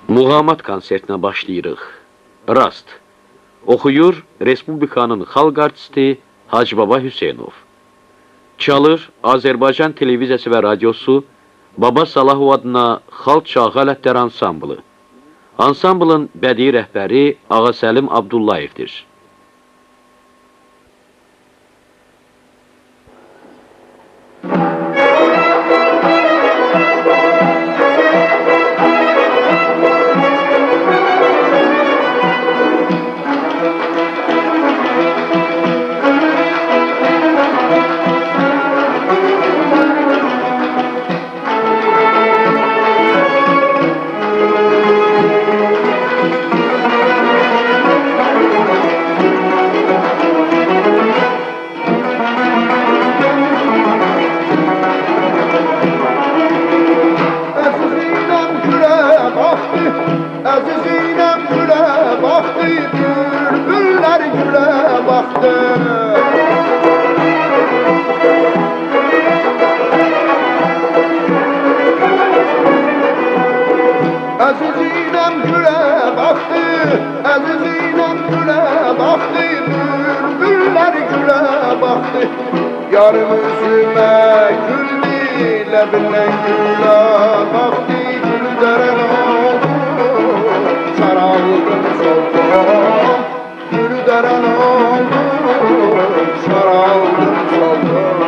Muğamat konsertinə başlayırıq. Rast. Oxuyur Respublikanın xalq artisti Hacıbaba Hüseynov. Çalır Azərbaycan televiziyası və radiosu Baba Salahov adına Xalq Çalğı Alətləri Ansamblı. Ansamblın bədii rəhbəri Ağasəlim Abdullayevdir. Yarım üzüme güldü, lebinden güle baktı, gülderen oldu, saraldım soldum, gülderen oldu, saraldım soldum.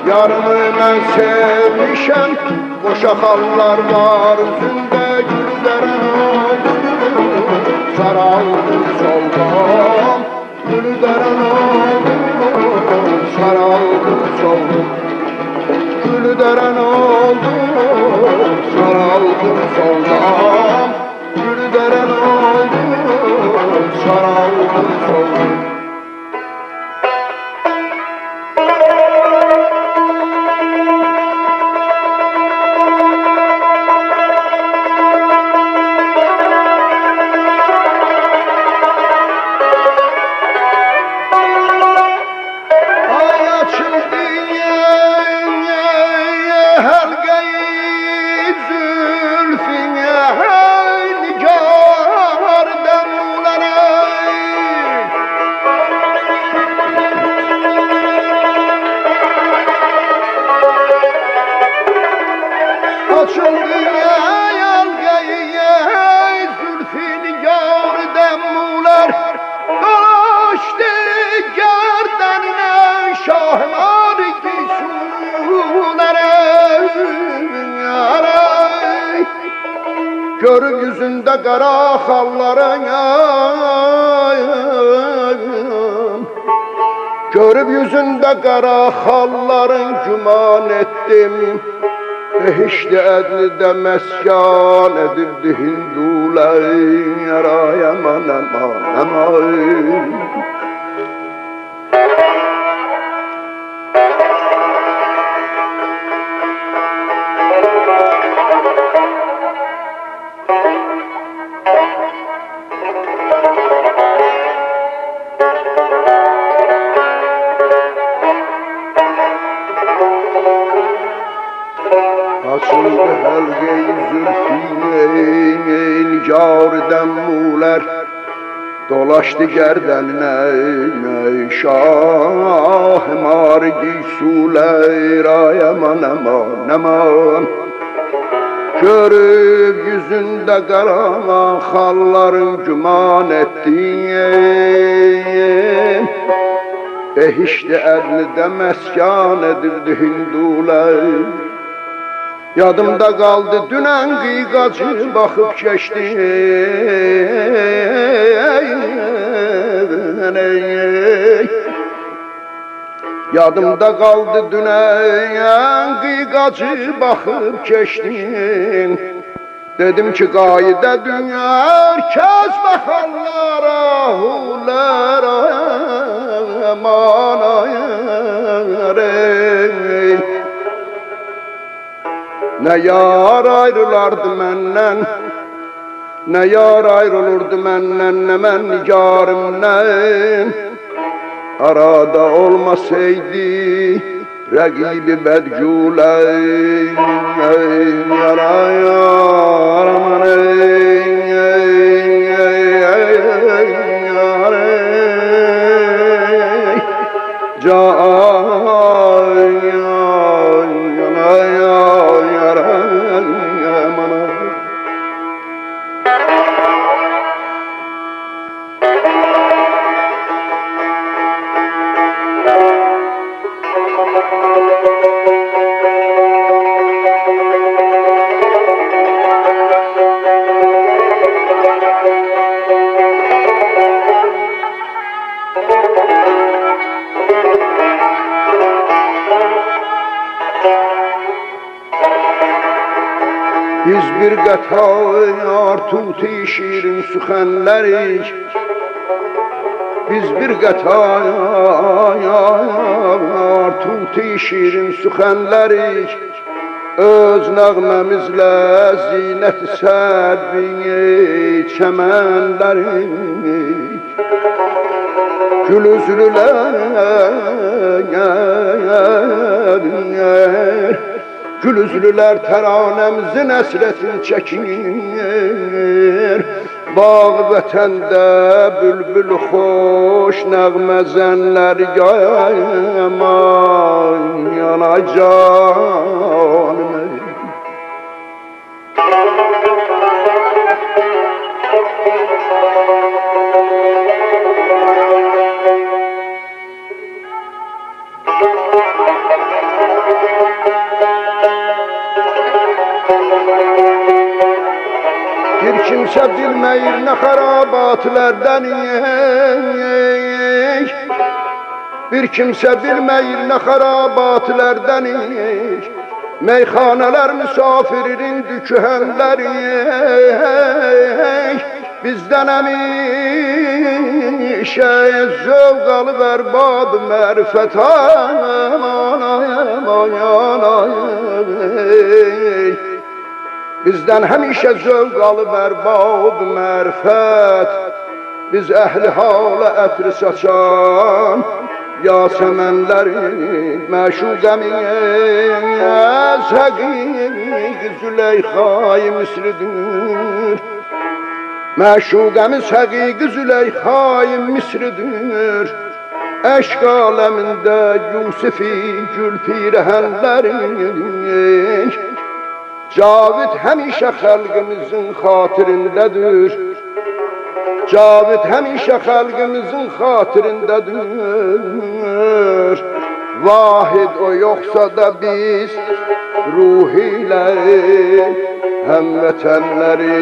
Yarını ben sevmişem, boşa hallar var üzümde, gülderen oldu, saraldım soldum, gülderen oldu, saraldım soldum, gülderen oldu, saraldım soldum, gülderen oldu, saraldım soldum. Görüp yüzünde kara halların, görüp yüzünde kara halların güman ettim. Behişte edlide meskan edildi hindulayın, yara yaman aman aman. Açıldı helge-i zülfine, nigar demmuler, dolaştı gerdenine, şah marigi suleyra, yaman aman aman. Görüp yüzünde kara halların güman ettiğin, behişte ellide meskan edildi hindular. Yadımda kaldı dünen kıygacı bakıp geçti. Yadımda qaldı dünən qıyqacı baxıb keçdin. Dedim ki qayda dünya herkes bakarlara hulara aman ayarey. Ne yar ayrılardı menden, ne yar ayrılırdı menden, ne men nigarımden. Arada olmasaydı rakibi bedguley, yara yar aman Biz bir qatar tuti şirin süxənlərik. Biz bir qatar tuti şirin süxənlərik. Öz nəğməmizlə zinət-i sədbini çəmənlərik. Gül üzlülər, gül üzlülər təranəmizin əsrətini çəkir. Bağ vətəndə bülbül xoş nəğməzənlər yaman yanacağım. Bir kimsə bilməyir nə xarabatlərdən, bir kimsə bilməyir nə xarabatlərdən. Meyxanələr misafirin dükənləri, bizdən həmişə zövq alıb ərbab mərifət aman aman aman. Bizdən həmişə zövq alıb ərbab mərifət, biz əhli hala ətri saçan yasəmənlərin məşuqəmiz həqiq Züleyxa-i Misridir. Məşuqəmiz həqiq Züleyxa-i Misridir. Eşq aləmində Yusifi gül pirəhənlərin. Cavid həmişə xalqımızın xatirindədir. Cavid həmişə xalqımızın xatirindədir. Vahid o yoxsa da biz ruh ilə həmvətənləri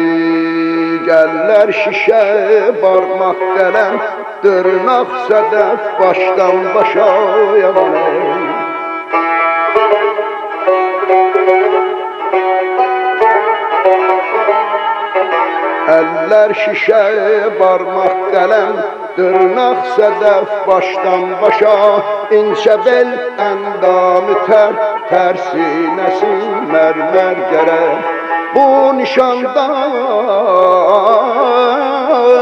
gəllər şişə, barmaq qələm, dırnaq sədəf, başdan başa yaman. Eller şişe, barmaq qələm, dırnaq sədəf, başdan başa. İnçə bel, əndamı tər, tərsinəsi mərmər gərək. Bu nişanda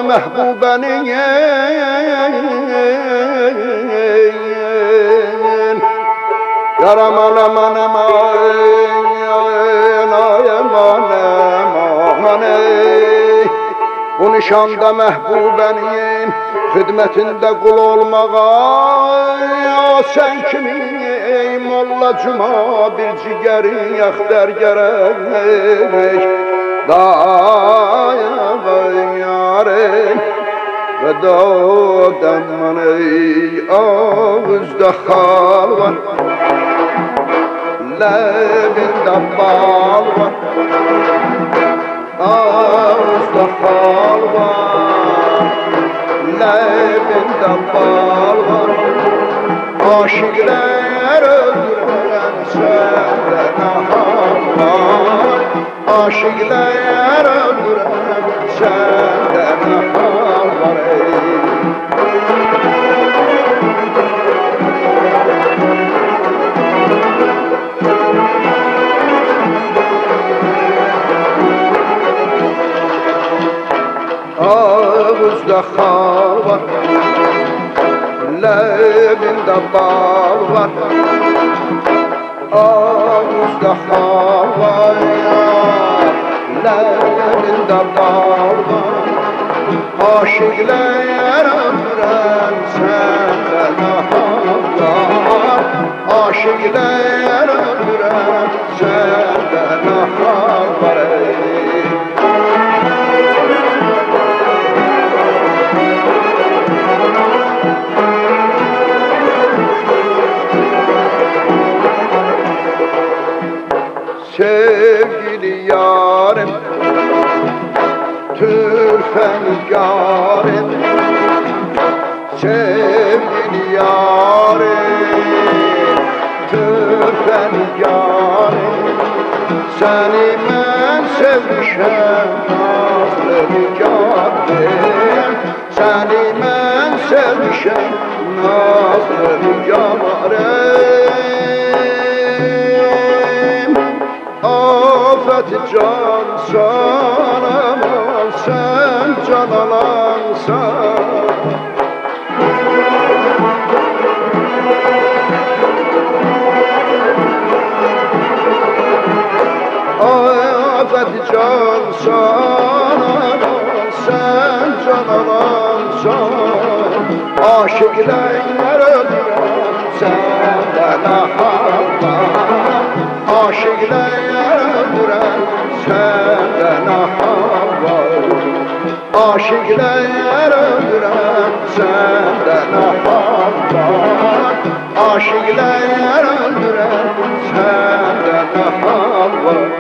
məhbubənin yaraman aman aman aman aman. Bu nişanda məhbubənin xidmətində qul olmağa sən kimi molla cuma bir cigərin yaxdər gərək. Dayan və dadəman ağızda xal var, ləbində bal var. Ağızda fal var, ləbində bal var. Aşiqlər aşıklar öldüren sende ne hal var ey? Ağızda hal var, lebinde bal var. Ağızda hal var, lebinde bal var. Aşıklar öldüren sende ne hal var? Aşıklar öldüren sende ne hal var ey? Sevgili yarim, türfengarım. Sevgili yarim, türfengarım. Seni ben sevmişem nazlı nigarım. Seni ben sevmişem nazlı nigarım. Afet can sanamam, sen can alansan. Afet can sanamam, sen can alansan. Aşıklar öldüren senden hal var. Aşıklar öldüren senden hal var. Aşıklar öldüren senden hal var. Aşıklar öldüren senden hal var.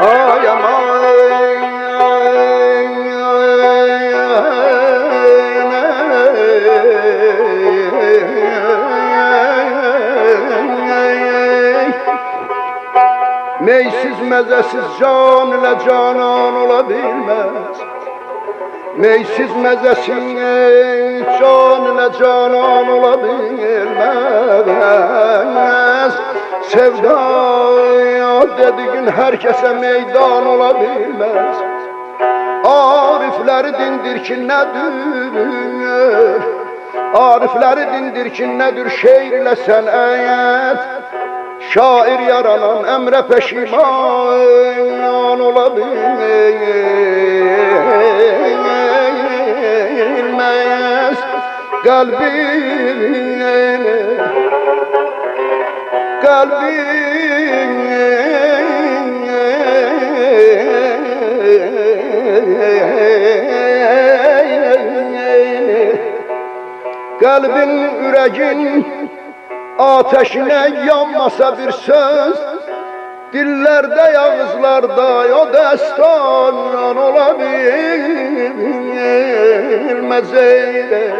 Ay aman, meysiz mezesiz can ile canan olabilmez. Meysiz mezesiz can ile canan olabilmez. Sevdaya dediğin herkese meydan olabilmez. Arifleri dindir ki nedir? Arifleri dindir ki nedir? Şeir ile sen'et. Şair yaranan emre peşiman olabilmez. Kalbin yüreğin ateşine yanmasa bir söz, dillerde yağızlarda o destan olabilmez eyle.